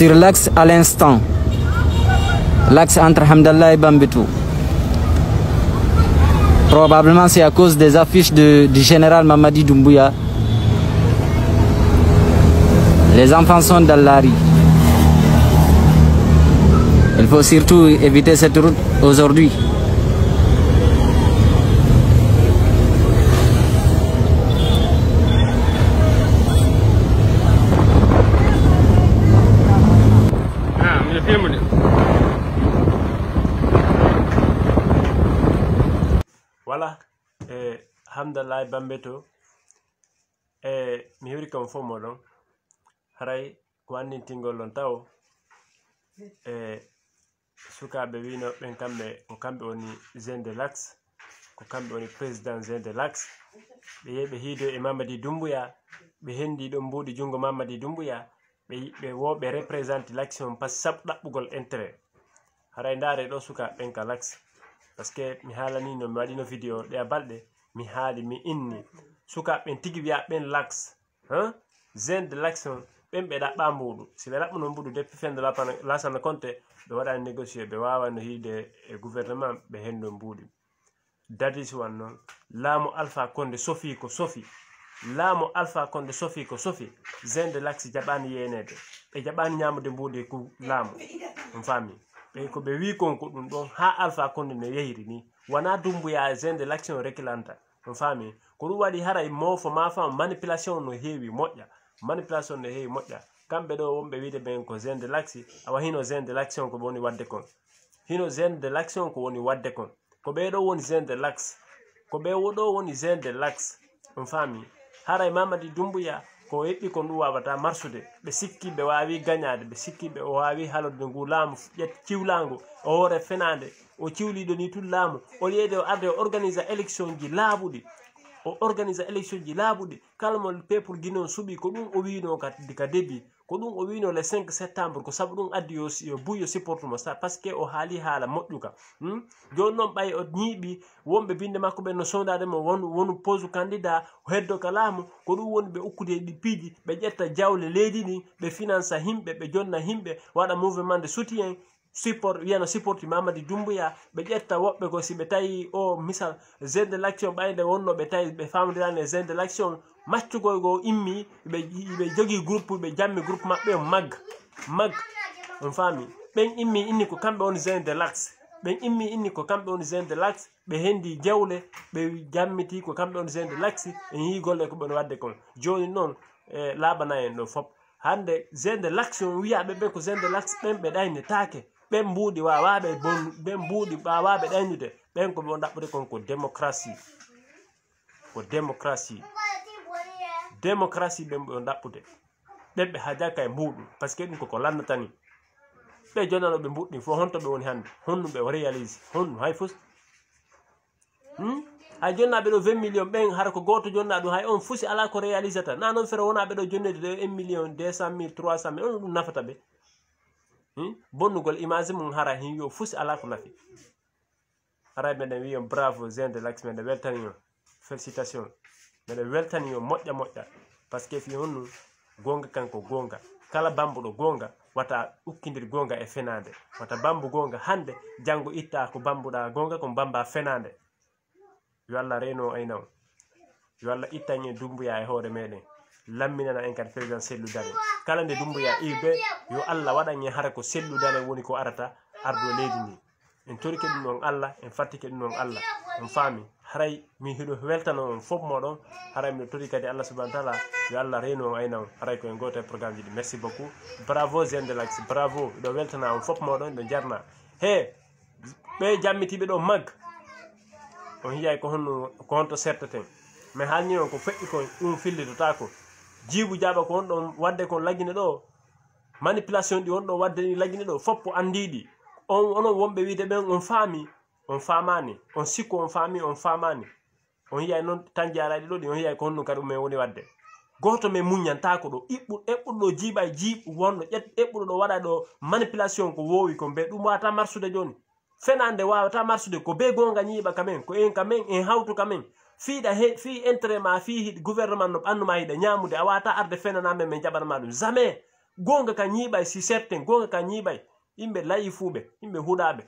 sur l'axe à l'instant, l'axe entre Hamdallah et Bambetou. Probablement c'est à cause des affiches du général Mamadi Doumbouya. Les enfants sont dans la rue. Il faut surtout éviter cette route aujourd'hui. Voilà, Hamdallah Bambeto mi heuri kam fo moɗon haray ko annintingol on taw sukaɓe wino ɓen kamɓe woni Jeune de l'Axe, ko kamɓe woni président Jeune de l'Axe. ɓe yehi ɓe hiido e Mamadi Doumbouya, ɓe hendi ɗon mbuɗi jungo Mamadi Doumbouya, ɓe woɓe représente l'action par sabu ɗaɓɓugol intérêt. haray ndaare ɗo sukaɓe ɓen ka l'Axe, par ce que mi haalanino mi waɗino vidéo ɗe a balɗe mi haali mi inni sukaɓe ɓen tigi wiya ɓen l'Axe Jeune de l'action ɓen ɓe ɗaɓɓa mbuɗu, si ɓe ɗaɓɓuno mbuɗu depuis fin de Lassana Conté ɓe waɗani négocié, ɓe wawano hiide e gouvernement ɓe hendo mbuɗi. Dadis wan noon laamu Alpha Condé sofi ko sofi, laamu Alpha Condé sofi ko sofi, Jeune de l'Axe jaɓani yenede, ɓe jaɓani ñamude mbuɗi ko laamu, on faami. ɓe ko ɓe wi kon ko ɗum ɗon ha Alpha Condé no yehiri ni wona Doumbouya Jeune de l'action réclanta, on faami. ko ɗum waɗi haray mofo ma fam manipulation no heewi moƴƴa, manipulation no heewi moƴƴa. kamɓe ɗo wonɓe wiide ɓen ko Jeune de l'Axe, awa hino Jeune de l'action ko woni wadde kon, hino Jeune de l'action ko woni wadde kon, ko ɓe ɗo woni Jeune de l'Axe, ko ɓe ɗo woni Jeune de l'Axe, on faami. haray Mamadi Doumbouya ko heɓɓi kon ɗum wawata marsude, ɓe sikki ɓe wawi gagnade, ɓe sikki ɓe wawi halorde ngu laamu ciwlagu o hoore fenade, o ciwliɗo ni tun laamu o yeyde o arde o organisa élection ji laaɓuɗi, o organisa élection ji laaɓuɗi. kala mo peuple guinéen suuɓi ko ɗum o wino ka début, ko ɗum o wino le 5 septembre, ko sabu ɗum addi yo buy yo supporte mo par ce que o haali haala moƴƴuka. joni noon ɓay o ñiiɓi wonɓe binde makko ɓen no sondade mo wonu pose candidat heddo ka laamu, ko ɗum woni ɓe ukkude ɗi piiji, ɓe ƴetta jawle leydi ni, ɓe finance himɓe, ɓe jonna himɓe, waɗa mouvement de soutien support, wiyano supporti Mamadi Doumbouya. ɓe ƴetta woɓɓe ko si ɓe tawi o misal Jeune de l'action ɓayde wonno ɓe tawi ɓe famdirani e Jeune de l'action, maccugol go immi, ɓe jogui groupe, ɓe jammi groupe maɓɓe mag, on faami. ɓen immi inni ko kamɓe woni Jeune de l'Axe, ɓen immi inni ko kamɓe woni Jeune de l'Axe, ɓe hendi jewle, ɓe jammiti ko kamɓe woni Jeune de l'Axe, en yi golle ko ɓen wadde kon. joni noon laaɓana en ɗo fop hande Jeune de l'action wiyaɓe ɓe ko Jeune de l'Axe ɓen ɓe ɗaynetake, ɓen mbuuɗi wawaɓe ɓen mbuuɗi wawaɓe ɗaynude, ɓen ko ɓe ɗaɓɓude kon ko démocratie, ko démocratie, démocratie ɓen ɓe ɗaɓɓude, ɓen ɓe hajaka e mbuuɗu, par ce que ɗum koko lannatani ɓe jonnano ɓe mbuɗɗi fo honto ɓe woni hande, honnu ɓe réalise honnu hay fus hay jonnaɓe ɗo 20 millions ɓen hara ko goto jonna ɗum hay on fusi ala ko réalisata, na noon fere wonaɓe ɗo jonnede de 1 million 200 000 300 000 on ɗum nafata ɓe. bonnugol image mum hara hin yo fusi ala ko nafi. haray meɗen wi on bravo Jeune de l'Axe, meɗen weltani on, félicitation, meɗen weltani on moƴƴa moƴƴa, par ce que fi honnu gonga kanko gonga, kala bambuɗo gonga wata ukkidir gonga e fenade, wata bambu gonga hande janggo itta ko bambuɗa gonga ko bamba fenade. yo Allah reno ayna on, yo Allah ittañ en Doumbouya e hoore meɗen, lamminana en kadi président Cellou Dalein, kala nde Doumbouya ibe yo Allah waɗan en hara ko Cellou Dalein woni ko arata ardo leydi ndi. en torike ɗum ɗon Allah, en fattike ɗum ɗon Allah, on faami. haray mi hiɗo weltano on fof moɗon, haray miɗo tori kadi Allah subahana taala yo Allah reyno on ayna on, haray koyen goto e programme ji ɗi. merci beaucoup, bravo Jeune de l'Axe, bravo, miɗo weltana on fof moɗon, ɗo jarna he ɓe jammitiɓe ɗo mag, on yiyay ko honto serteten, mais halni on ko feƴƴi ko ɗum fillitotako. jiibu jaɓa ko wonɗon wadde kon laggine ɗo, manipulation ɗi wonɗon wadde ni laggine ɗo foppo andiɗi, onon wonɓe wiide ɓen on faami, on famani, on sikku on faami, on famani, on yiyay noon tan jaraɗi ɗo ɗi, on yiyay ko honno kadi ɗumen woni wadde. goto men muñantako ɗo eɓɓuɗo jiiɓa e jiiɓu wonno eɓɓuɗo ɗo waɗa ɗo manipulation ko wowi ko ɓe ɗum wawata marsude joni, fenande wawata marsude, ko be gonga ñiiɓa kamen, ko en kamen en hawtu kamen, fiiɗa fi intérêt ma fi gouvernement no ɓannuma hiɗa ñamude, a wawata arde fenanamen min jaɓanma ɗum jamais, gonga ka nyiɓay si certain gonga ka nyiɓay yimɓe layi fuɓe yimɓe huɗaɓe